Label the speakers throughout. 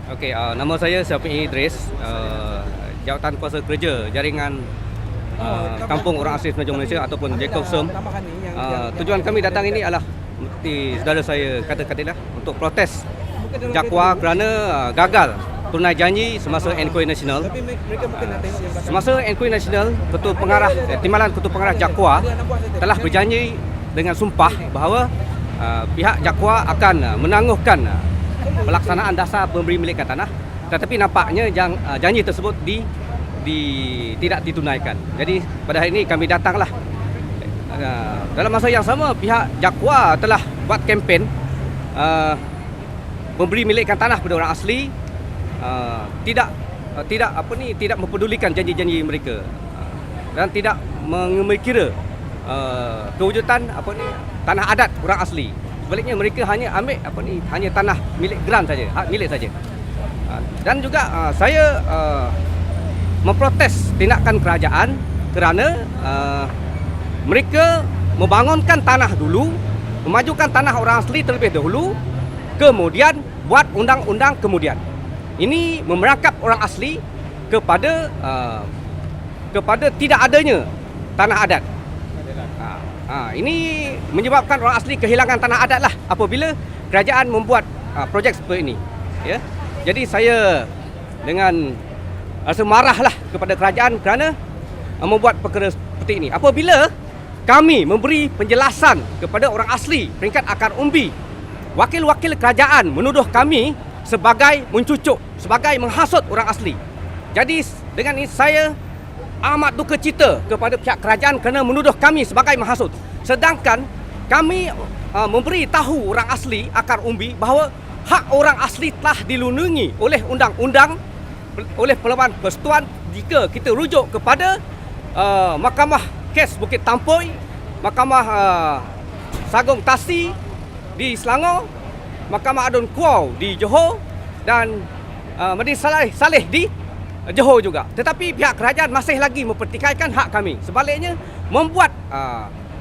Speaker 1: Okey, nama saya Syafiq Idris, Jawatan Kuasa Kerja Jaringan Kampung Orang Asli Semenanjung Malaysia ataupun JKUSM. Tujuan kami datang ini adalah seperti saudara saya kata tadi lah, untuk protes Jaguar kerana gagal tunai janji semasa Enquire Nasional. Semasa Enquire Nasional, Timbalan Ketua Pengarah Jaguar telah berjanji dengan sumpah bahawa pihak Jaguar akan menangguhkan pelaksanaan dasar pemberi milikan tanah, tetapi nampaknya janji tersebut tidak ditunaikan. Jadi pada hari ini kami datanglah. Dalam masa yang sama, pihak Jaguar telah buat kempen memberi milikan tanah kepada orang asli, tidak mempedulikan janji-janji mereka, dan tidak mengekira kewujudan tanah adat orang asli. Sebaliknya mereka hanya ambil hanya tanah milik geran saja, hak milik saja. Dan juga saya memprotes tindakan kerajaan kerana mereka membangunkan tanah dulu, memajukan tanah orang asli terlebih dahulu, kemudian buat undang-undang kemudian. Ini memerangkap orang asli kepada tidak adanya tanah adat. Ini menyebabkan orang asli kehilangan tanah adat lah apabila kerajaan membuat projek seperti ini. Ya. Jadi saya dengan rasa marahlah kepada kerajaan kerana membuat perkara seperti ini. Apabila kami memberi penjelasan kepada orang asli peringkat akar umbi, wakil-wakil kerajaan menuduh kami sebagai mencucuk, sebagai menghasut orang asli. Jadi dengan ini saya amat duka cita kepada pihak kerajaan kerana menuduh kami sebagai menghasut. Sedangkan kami memberi tahu orang asli akar umbi bahawa hak orang asli telah dilindungi oleh undang-undang, oleh Perluan Persekutuan jika kita rujuk kepada Mahkamah Kes Bukit Tampoi, Mahkamah Sagung Tasi di Selangor, Mahkamah Adun Kuau di Johor, dan Madin Saleh di Johor juga. Tetapi pihak kerajaan masih lagi mempertikaikan hak kami. Sebaliknya membuat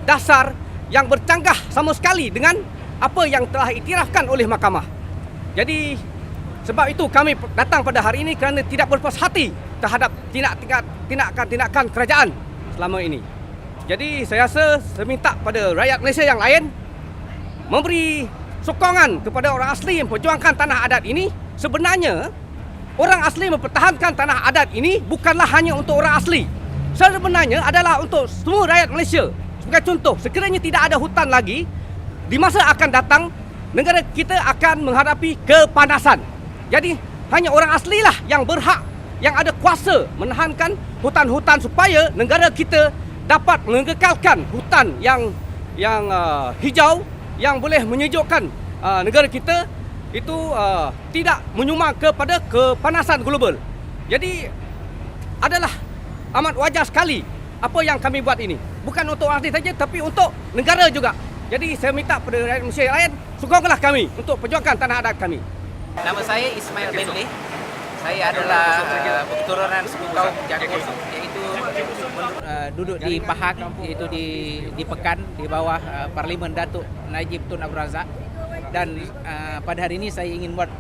Speaker 1: dasar yang bercanggah sama sekali dengan apa yang telah iktirafkan oleh mahkamah. Jadi sebab itu kami datang pada hari ini kerana tidak berpuas hati terhadap tindakan kerajaan selama ini. Jadi saya rasa saya minta pada rakyat Malaysia yang lain memberi sokongan kepada orang asli yang memperjuangkan tanah adat ini. Sebenarnya orang asli mempertahankan tanah adat ini bukanlah hanya untuk orang asli. Sebenarnya adalah untuk semua rakyat Malaysia. Sebagai contoh, sekiranya tidak ada hutan lagi, di masa akan datang, negara kita akan menghadapi kepanasan. Jadi, hanya orang aslilah yang berhak, yang ada kuasa menahankan hutan-hutan supaya negara kita dapat mengekalkan hutan yang hijau, yang boleh menyejukkan negara kita, itu tidak menyumbang kepada kepanasan global. Jadi adalah amat wajar sekali apa yang kami buat ini. Bukan untuk orang asli saja, tapi untuk negara juga. Jadi saya minta kepada rakyat Malaysia yang lain, sokonglah kami untuk perjuangkan tanah adat kami.
Speaker 2: Nama saya Ismail Bentley. Saya adalah keturunan suku kaum Jaguar, iaitu duduk di Pahang, iaitu di Pekan, di bawah Parlimen Datuk Najib Tun Abdul Razak. Dan pada hari ini saya ingin buat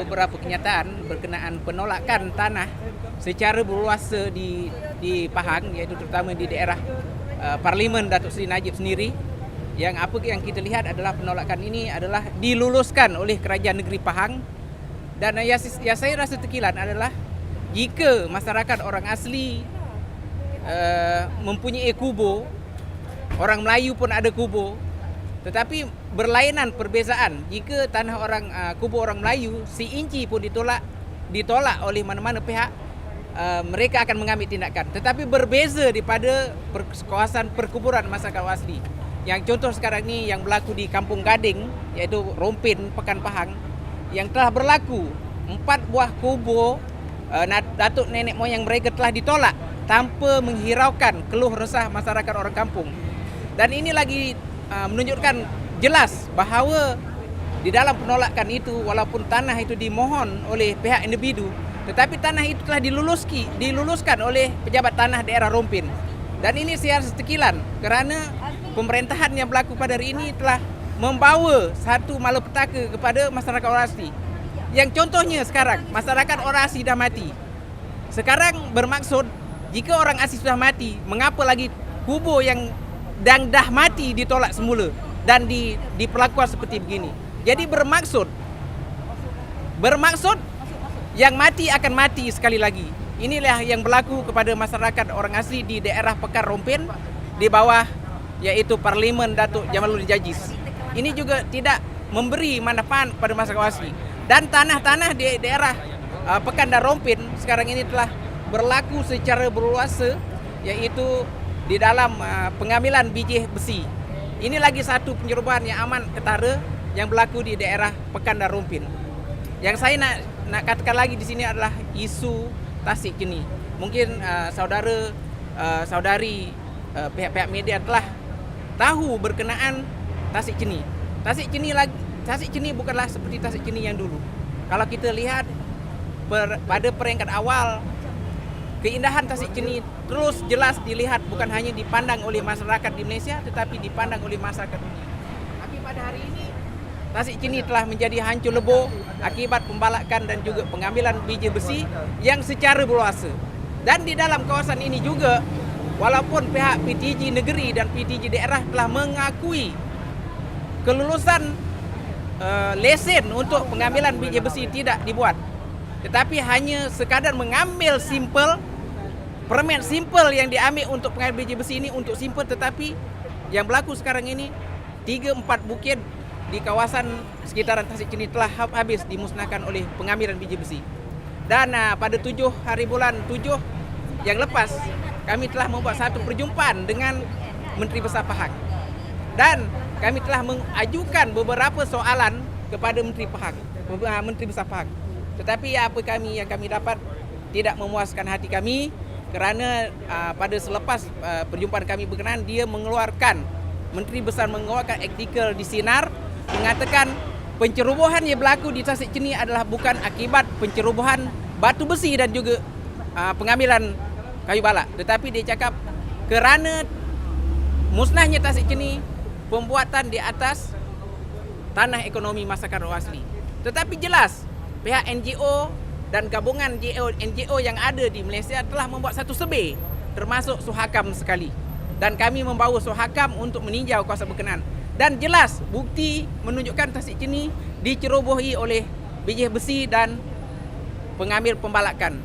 Speaker 2: beberapa kenyataan berkenaan penolakan tanah secara berluasa di Pahang, iaitu terutama di daerah Parlimen Datuk Seri Najib sendiri. Yang kita lihat adalah penolakan ini adalah diluluskan oleh Kerajaan Negeri Pahang. Dan yang saya rasa terkilan adalah jika masyarakat orang asli mempunyai kubur, orang Melayu pun ada kubur, tetapi berlainan perbezaan. Jika tanah kubur orang Melayu seinci pun ditolak oleh mana-mana pihak, mereka akan mengambil tindakan. Tetapi berbeza daripada kawasan perkuburan masyarakat asli. Yang contoh sekarang ni yang berlaku di Kampung Gading, iaitu Rompin, Pekan Pahang, yang telah berlaku 4 buah kubur datuk nenek moyang mereka telah ditolak tanpa menghiraukan keluh resah masyarakat orang kampung. Dan ini lagi menunjukkan jelas bahawa di dalam penolakan itu, walaupun tanah itu dimohon oleh pihak individu, tetapi tanah itu telah diluluskan oleh pejabat tanah daerah Rompin. Dan ini saya rasa tekilan kerana pemerintahan yang berlaku pada hari ini telah membawa satu malapetaka kepada masyarakat orang asli. Yang contohnya sekarang, masyarakat orang asli dah mati. Sekarang bermaksud, jika orang asli sudah mati, mengapa lagi kubur yang dah mati ditolak semula dan diperlakukan seperti begini? Jadi bermaksud yang mati akan mati sekali lagi. Inilah yang berlaku kepada masyarakat orang asli di daerah Pekar Rompin di bawah iaitu Parlimen Datuk Jamaluddin Jajis. Ini juga tidak memberi manfaat pada masyarakat asli. Dan tanah-tanah di daerah Pekan dan Rompin sekarang ini telah berlaku secara berluasa iaitu di dalam pengambilan biji besi. Ini lagi satu penyerobohan yang aman ketara yang berlaku di daerah Pekan dan Rompin. Yang saya nak katakan lagi di sini adalah isu Tasik Chini. Mungkin saudari pihak-pihak media telah tahu berkenaan Tasik Chini. Tasik Chini bukanlah seperti Tasik Chini yang dulu. Kalau kita lihat pada peringkat awal, keindahan Tasik Chini terus jelas dilihat, bukan hanya dipandang oleh masyarakat di Malaysia tetapi dipandang oleh masyarakat dunia. Tapi pada hari ini Tasik Chini telah menjadi hancur lebur akibat pembalakan dan juga pengambilan biji besi yang secara berluasa. Dan di dalam kawasan ini juga, walaupun pihak PTG negeri dan PTG daerah telah mengakui kelulusan lesen untuk pengambilan biji besi tidak dibuat, tetapi hanya sekadar mengambil permit simple yang diambil untuk pengambil biji besi ini untuk simple. Tetapi yang berlaku sekarang ini 3-4 bukit di kawasan sekitaran Tasik Chini telah habis dimusnahkan oleh pengambilan biji besi. Dan pada 7 hari bulan 7 yang lepas, kami telah membuat satu perjumpaan dengan Menteri Besar Pahang. Dan kami telah mengajukan beberapa soalan kepada Menteri Besar Pahang. Tetapi apa yang kami dapat tidak memuaskan hati kami, kerana pada selepas perjumpaan kami berkenaan, Menteri Besar mengeluarkan artikel di Sinar mengatakan pencerobohan yang berlaku di Tasik Chini adalah bukan akibat pencerobohan batu besi dan juga pengambilan kayu balak, tetapi dia cakap kerana musnahnya Tasik Chini, pembuatan di atas tanah ekonomi masyarakat orang asli. Tetapi jelas pihak NGO dan gabungan NGO yang ada di Malaysia telah membuat satu sebir, termasuk Suhakam sekali. Dan kami membawa Suhakam untuk meninjau kawasan berkenaan. Dan jelas bukti menunjukkan Tasik Chini dicerobohi oleh biji besi dan pengambil pembalakan.